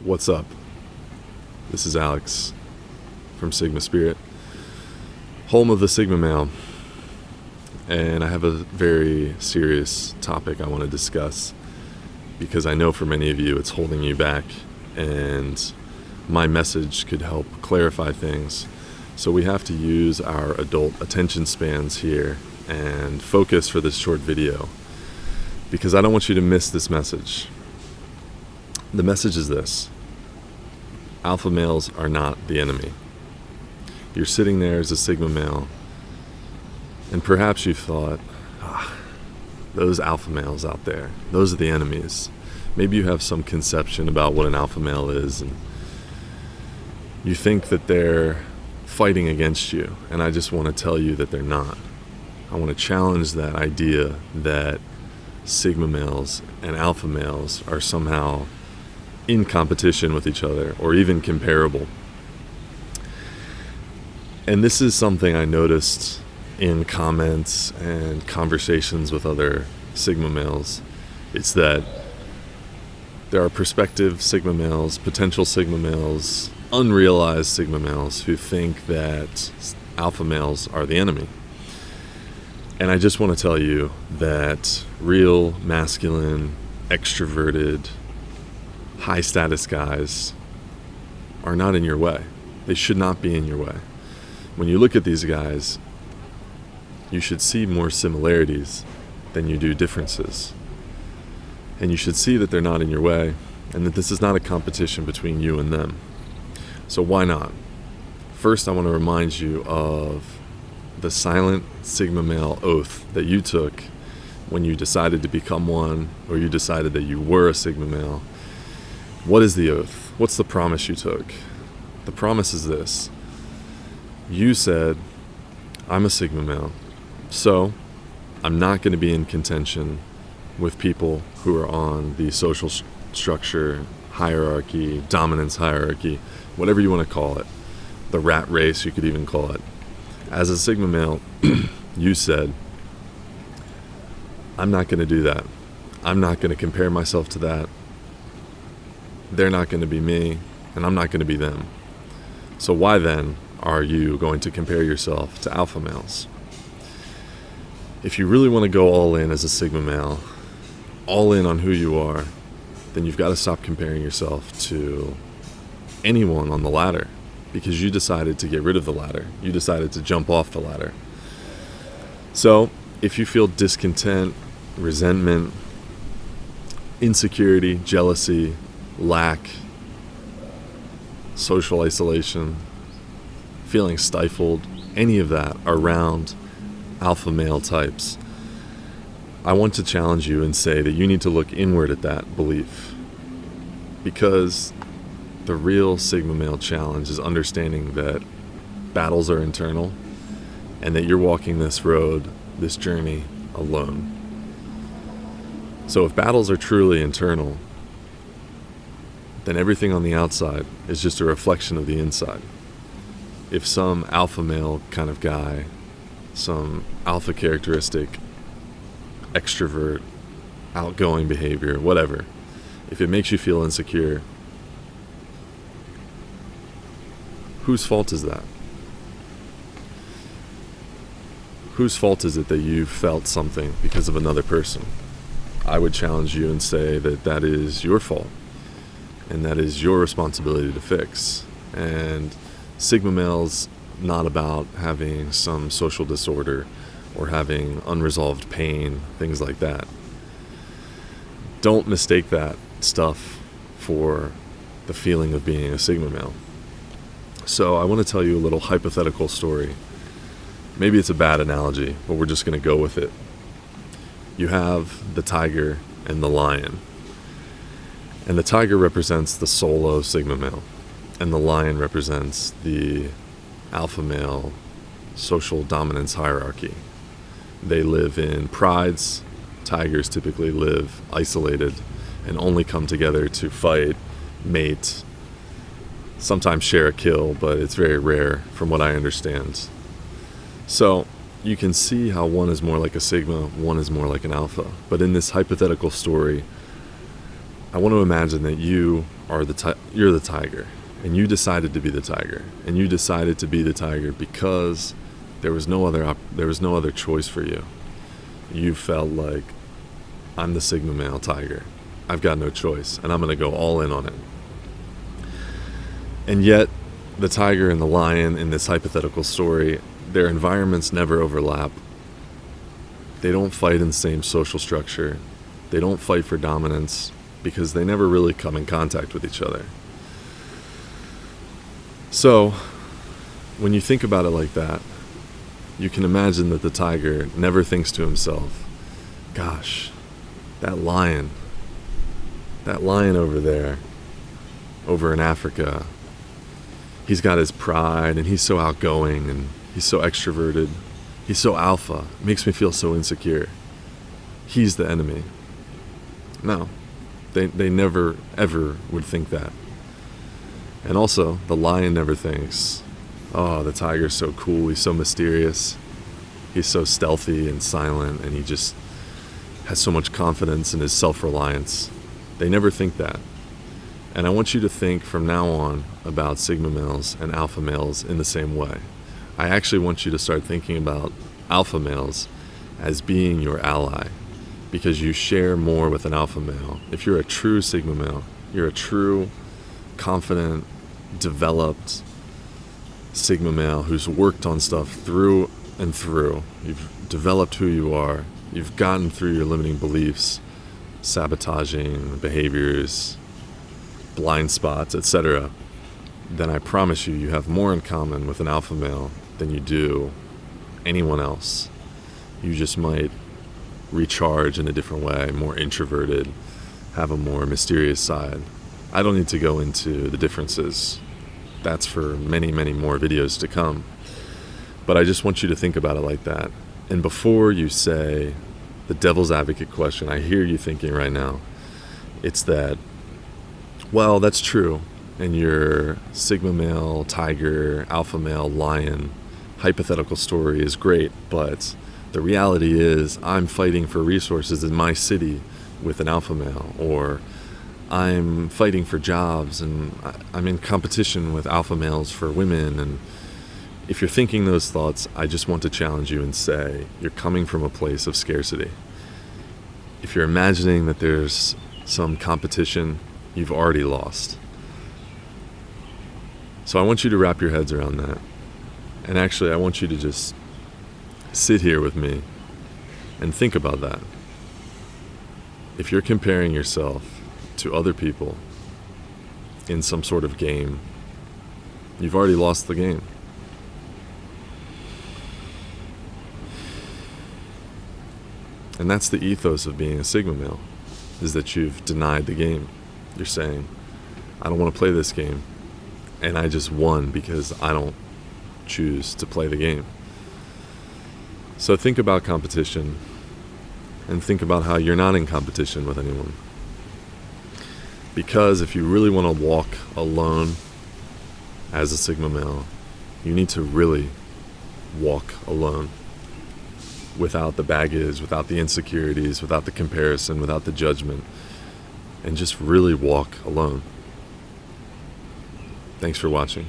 What's up? This is Alex from Sigma Spirit, home of the Sigma male, and I have a very serious topic I want to discuss because I know for many of you it's holding you back, and my message could help clarify things. So we have to use our adult attention spans here and focus for this short video because I don't want you to miss this message. The message is this: alpha males are not the enemy. You're sitting there as a Sigma male, and perhaps you've thought, those alpha males out there, those are the enemies. Maybe you have some conception about what an alpha male is, and you think that they're fighting against you, and I just want to tell you that they're not. I want to challenge that idea that Sigma males and alpha males are somehow in competition with each other or even comparable. And this is something I noticed in comments and conversations with other Sigma males. It's that there are prospective Sigma males, potential Sigma males, unrealized Sigma males who think that alpha males are the enemy. And I just want to tell you that real, masculine, extroverted, high status guys are not in your way. They should not be in your way. When you look at these guys, you should see more similarities than you do differences. And you should see that they're not in your way and that this is not a competition between you and them. So why not? First, I want to remind you of the silent Sigma male oath that you took when you decided to become one, or you decided that you were a Sigma male. What is the oath? What's the promise you took? The promise is this. You said, I'm a Sigma male, so I'm not going to be in contention with people who are on the social structure, hierarchy, dominance hierarchy, whatever you want to call it. The rat race, you could even call it. As a Sigma male, you said, I'm not going to do that. I'm not going to compare myself to that. They're not going to be me, and I'm not going to be them. So why then are you going to compare yourself to alpha males? If you really want to go all in as a Sigma male, all in on who you are, then you've got to stop comparing yourself to anyone on the ladder, because you decided to get rid of the ladder. You decided to jump off the ladder. So if you feel discontent, resentment, insecurity, jealousy, lack, social isolation, feeling stifled, any of that around alpha male types, I want to challenge you and say that you need to look inward at that belief, because the real Sigma male challenge is understanding that battles are internal and that you're walking this road, this journey, alone. So if battles are truly internal, then everything on the outside is just a reflection of the inside. If some alpha male kind of guy, some alpha characteristic, extrovert, outgoing behavior, whatever, if it makes you feel insecure, whose fault is that? Whose fault is it that you felt something because of another person? I would challenge you and say that that is your fault, and that is your responsibility to fix. And Sigma male's not about having some social disorder or having unresolved pain, things like that. Don't mistake that stuff for the feeling of being a Sigma male. So I want to tell you a little hypothetical story. Maybe it's a bad analogy, but we're just going to go with it. You have the tiger and the lion. And the tiger represents the solo Sigma male, and the lion represents the alpha male social dominance hierarchy. They live in prides. Tigers typically live isolated and only come together to fight, mate, sometimes share a kill, but it's very rare from what I understand. So you can see how one is more like a Sigma, one is more like an alpha. But in this hypothetical story, I want to imagine that you're the tiger, and you decided to be the tiger, and you decided to be the tiger because there was no other choice for you. You felt like, I'm the Sigma male tiger. I've got no choice, and I'm going to go all in on it. And yet, the tiger and the lion in this hypothetical story, their environments never overlap. They don't fight in the same social structure. They don't fight for dominance because they never really come in contact with each other. So, when you think about it like that, you can imagine that the tiger never thinks to himself, gosh, that lion over there, over in Africa, he's got his pride and he's so outgoing and he's so extroverted. He's so alpha. It makes me feel so insecure. He's the enemy. No, they never, ever would think that. And also, the lion never thinks, oh, the tiger's so cool, he's so mysterious, he's so stealthy and silent, and he just has so much confidence in his self-reliance. They never think that. And I want you to think from now on about Sigma males and alpha males in the same way. I actually want you to start thinking about alpha males as being your ally, because you share more with an alpha male. If you're a true Sigma male, you're a true, confident, developed Sigma male who's worked on stuff through and through. You've developed who you are. You've gotten through your limiting beliefs, sabotaging behaviors, blind spots, etc. Then I promise you have more in common with an alpha male than you do anyone else. You just might recharge in a different way, more introverted, have a more mysterious side. I don't need to go into the differences. That's for many, many more videos to come. But I just want you to think about it like that. And before you say the devil's advocate question, I hear you thinking right now, it's that, well, that's true. And your Sigma male, tiger, alpha male, lion hypothetical story is great, but the reality is I'm fighting for resources in my city with an alpha male, or I'm fighting for jobs and I'm in competition with alpha males for women. And if you're thinking those thoughts, I just want to challenge you and say you're coming from a place of scarcity. If you're imagining that there's some competition, you've already lost. So I want you to wrap your heads around that. And actually, I want you to just sit here with me and think about that. If you're comparing yourself to other people in some sort of game, you've already lost the game. And that's the ethos of being a Sigma male, is that you've denied the game. You're saying, I don't want to play this game, and I just won because I don't choose to play the game. So think about competition, and think about how you're not in competition with anyone. Because if you really want to walk alone as a Sigma male, you need to really walk alone, without the baggage, without the insecurities, without the comparison, without the judgment, and just really walk alone. Thanks for watching.